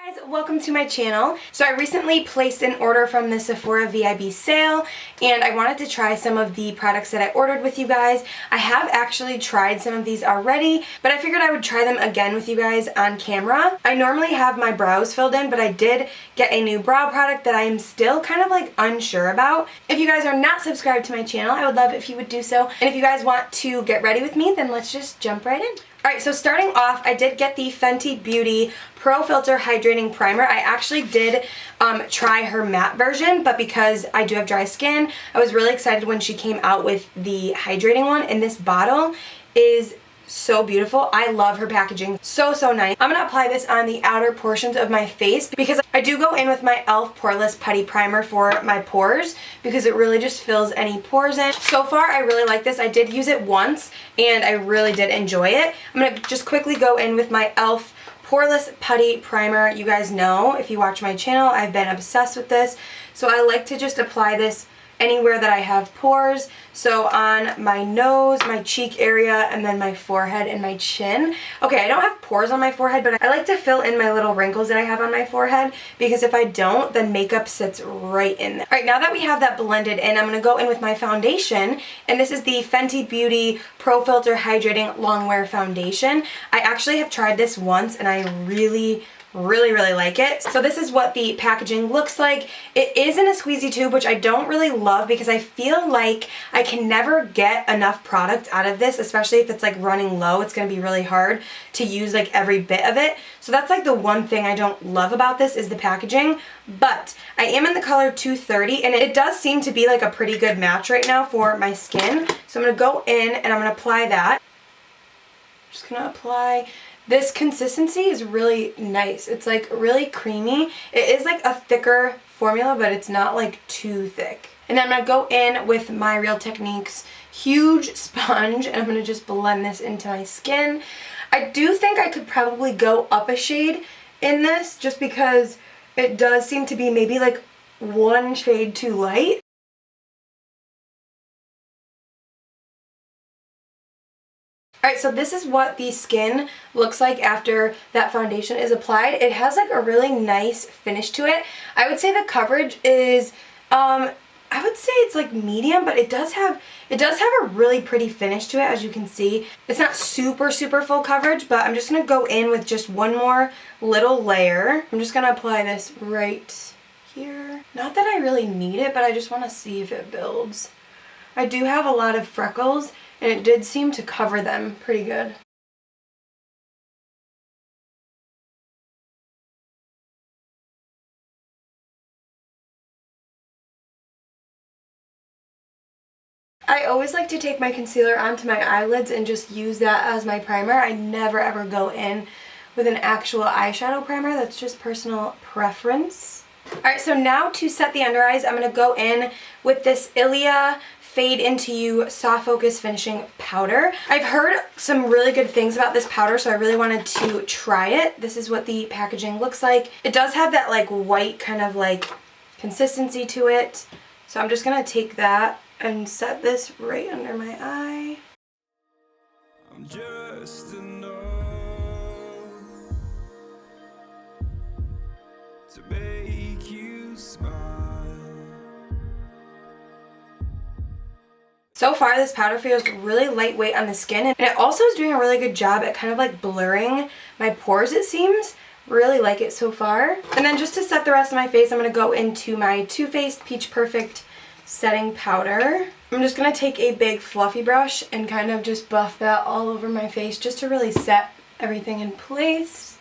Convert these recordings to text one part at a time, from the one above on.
Guys, welcome to my channel. So I recently placed an order from the Sephora VIB sale and I wanted to try some of the products that I ordered with you guys. I have actually tried some of these already, but I figured I would try them again with you guys on camera. I normally have my brows filled in, but I did get a new brow product that I am still kind of like unsure about. If you guys are not subscribed to my channel, I would love if you would do so. And if you guys want to get ready with me, then let's just jump right in. Alright, so starting off, I did get the Fenty Beauty Pro Filter Hydrating Primer. I actually did try her matte version, but because I do have dry skin, I was really excited when she came out with the hydrating one, and this bottle is so beautiful. I love her packaging. So nice. I'm going to apply this on the outer portions of my face because I do go in with my e.l.f. Poreless Putty Primer for my pores because it really just fills any pores in. So far, I really like this. I did use it once and I really did enjoy it. I'm going to just quickly go in with my e.l.f. Poreless Putty Primer. You guys know, if you watch my channel, I've been obsessed with this. So I like to just apply this anywhere that I have pores, so on my nose, my cheek area, and then my forehead and my chin. Okay, I don't have pores on my forehead, but I like to fill in my little wrinkles that I have on my forehead because if I don't, then makeup sits right in there. Alright, now that we have that blended in, I'm going to go in with my foundation, and this is the Fenty Beauty Pro Filter Hydrating Longwear Foundation. I actually have tried this once, and I really like it. So this is what the packaging looks like. It is in a squeezy tube, which I don't really love because I feel like I can never get enough product out of this, especially if it's like running low. It's going to be really hard to use like every bit of it. So that's like the one thing I don't love about this is the packaging. But I am in the color 230 and it does seem to be like a pretty good match right now for my skin. So I'm going to go in and I'm going to apply that. Just going to apply. This consistency is really nice. It's like really creamy. It is like a thicker formula, but it's not like too thick. And then I'm going to go in with my Real Techniques huge sponge and I'm going to just blend this into my skin. I do think I could probably go up a shade in this just because it does seem to be maybe like one shade too light. Alright, so this is what the skin looks like after that foundation is applied. It has like a really nice finish to it. I would say the coverage is, I would say it's like medium, but it does have a really pretty finish to it, as you can see. It's not super full coverage, but I'm just going to go in with just one more little layer. I'm just going to apply this right here. Not that I really need it, but I just want to see if it builds. I do have a lot of freckles, and it did seem to cover them pretty good. I always like to take my concealer onto my eyelids and just use that as my primer. I never ever go in with an actual eyeshadow primer. That's just personal preference. Alright, so now to set the under eyes, I'm going to go in with this ILIA Fade Into You Soft Focus Finishing Powder. I've heard some really good things about this powder, so I really wanted to try it. This is what the packaging looks like. It does have that like white kind of like consistency to it. So I'm just going to take that and set this right under my eye. I'm just enough to make you smile. So far, this powder feels really lightweight on the skin, and it also is doing a really good job at kind of like blurring my pores, it seems. Really like it so far. And then just to set the rest of my face, I'm going to go into my Too Faced Peach Perfect Setting Powder. I'm just going to take a big fluffy brush and kind of just buff that all over my face just to really set everything in place.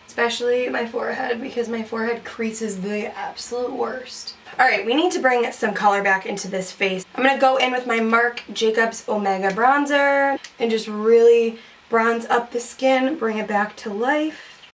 Especially my forehead, because my forehead creases the absolute worst. Alright, we need to bring some color back into this face. I'm going to go in with my Marc Jacobs Omega bronzer and just really bronze up the skin, bring it back to life.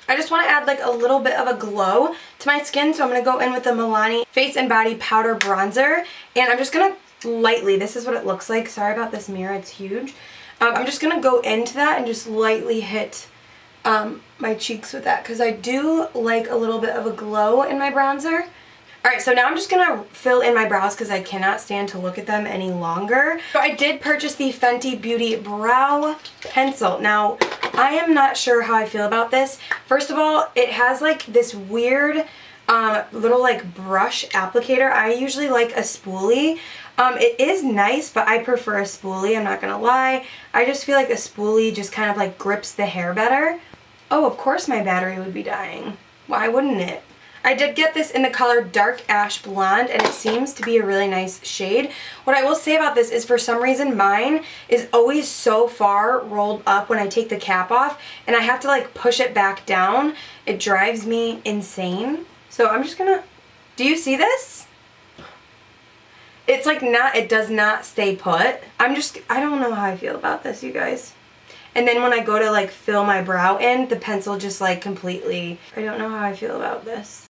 I just want to add like a little bit of a glow to my skin, so I'm going to go in with the MILANI Face and Body Powder Bronzer, and I'm just going to lightly, this is what it looks like, sorry about this mirror, it's huge. I'm just going to go into that and just lightly hit my cheeks with that because I do like a little bit of a glow in my bronzer. Alright, so now I'm just going to fill in my brows because I cannot stand to look at them any longer. So I did purchase the Fenty Beauty Brow Pencil. Now, I am not sure how I feel about this. First of all, it has like this weird little like brush applicator. I usually like a spoolie. It is nice, but I prefer a spoolie, I'm not going to lie. I just feel like a spoolie just kind of like grips the hair better. Oh, of course my battery would be dying. Why wouldn't it? I did get this in the color Dark Ash Blonde, and it seems to be a really nice shade. What I will say about this is for some reason mine is always so far rolled up when I take the cap off, and I have to like push it back down. It drives me insane. So I'm just gonna, do you see this? It's like not, it does not stay put. I don't know how I feel about this, you guys. And then when I go to like fill my brow in, the pencil just like completely, I don't know how I feel about this.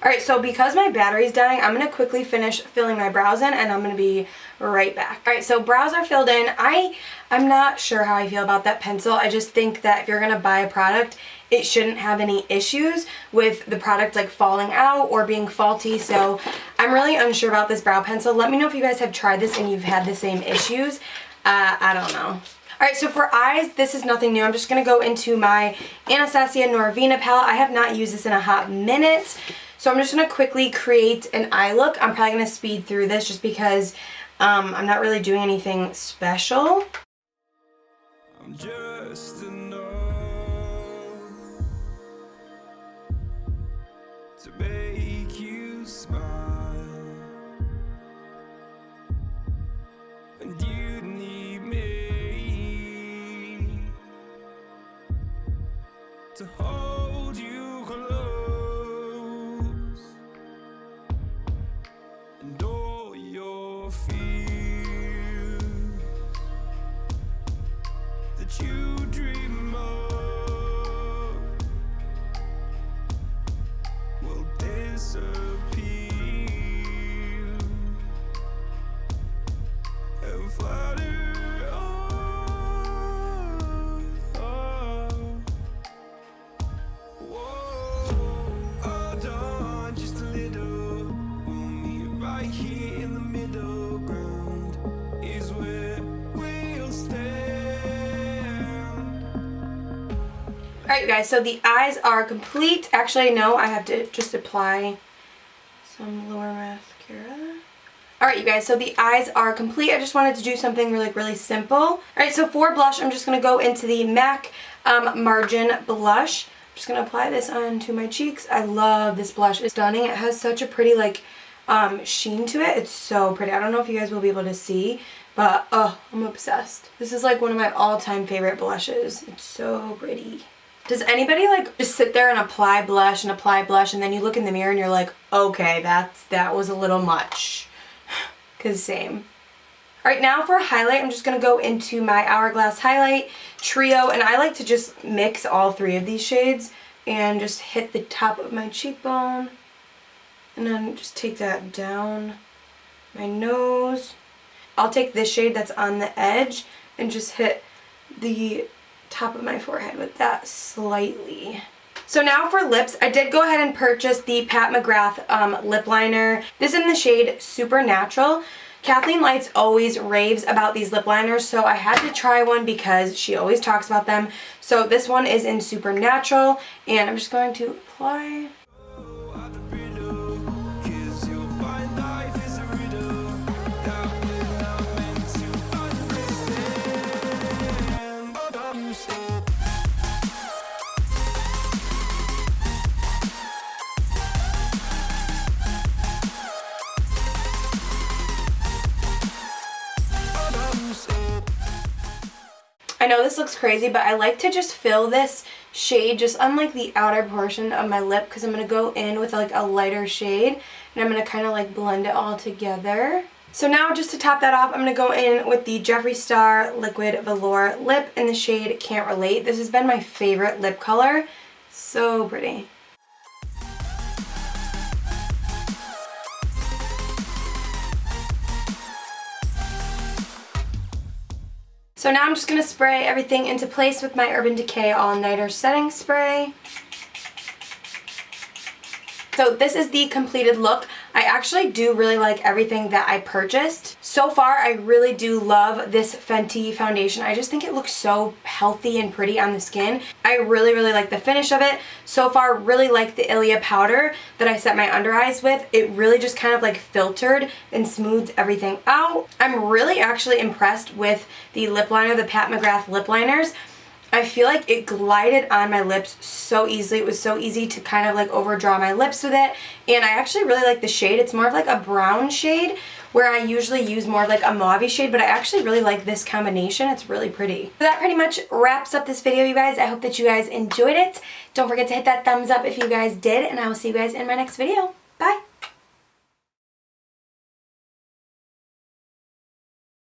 Alright, so because my battery's dying, I'm going to quickly finish filling my brows in and I'm going to be right back. Alright, so brows are filled in. I'm not sure how I feel about that pencil. I just think that if you're going to buy a product, it shouldn't have any issues with the product like falling out or being faulty. So I'm really unsure about this brow pencil. Let me know if you guys have tried this and you've had the same issues. I don't know. Alright, so for eyes, this is nothing new. I'm just going to go into my Anastasia Norvina palette. I have not used this in a hot minute. So I'm just going to quickly create an eye look. I'm probably going to speed through this just because I'm not really doing anything special. I'm just enough to make you smile, and you need me to hold you close. You dream of will disappear and flutter on. Whoa, hold on just a little. We'll meet right here in the middle ground is where we'll stand. Alright you guys, so the eyes are complete. Actually, no, I have to just apply some lower mascara. Alright you guys, so the eyes are complete. I just wanted to do something really simple. Alright, so for blush, I'm just going to go into the MAC Margin Blush. I'm just going to apply this onto my cheeks. I love this blush. It's stunning. It has such a pretty like sheen to it. It's so pretty. I don't know if you guys will be able to see, but oh, I'm obsessed. This is like one of my all-time favorite blushes. It's so pretty. Does anybody like just sit there and apply blush and then you look in the mirror and you're like, okay, that was a little much? Cause same. Alright, now for highlight, I'm just going to go into my Hourglass Highlight Trio, and I like to just mix all three of these shades and just hit the top of my cheekbone and then just take that down my nose. I'll take this shade that's on the edge and just hit the top of my forehead with that slightly. So now for lips, I did go ahead and purchase the Pat McGrath lip liner. This is in the shade Supernatural. Kathleen Lights always raves about these lip liners, so I had to try one because she always talks about them. So this one is in Supernatural, and I'm just going to apply. I know this looks crazy, but I like to just fill this shade just on like the outer portion of my lip because I'm going to go in with like a lighter shade and I'm going to kind of like blend it all together. So now just to top that off, I'm going to go in with the Jeffree Star Liquid Velour Lip in the shade Can't Relate. This has been my favorite lip color. So pretty. So now I'm just going to spray everything into place with my Urban Decay All Nighter Setting Spray. So this is the completed look. I actually do really like everything that I purchased. So far, I really do love this Fenty foundation. I just think it looks so healthy and pretty on the skin. I really, really like the finish of it. So far, really like the ILIA powder that I set my under eyes with. It really just kind of like filtered and smoothed everything out. I'm really actually impressed with the lip liner, the Pat McGrath lip liners. I feel like it glided on my lips so easily. It was so easy to kind of like overdraw my lips with it. And I actually really like the shade. It's more of like a brown shade where I usually use more of like a mauve shade, but I actually really like this combination. It's really pretty. So that pretty much wraps up this video, you guys. I hope that you guys enjoyed it. Don't forget to hit that thumbs up if you guys did, and I will see you guys in my next video.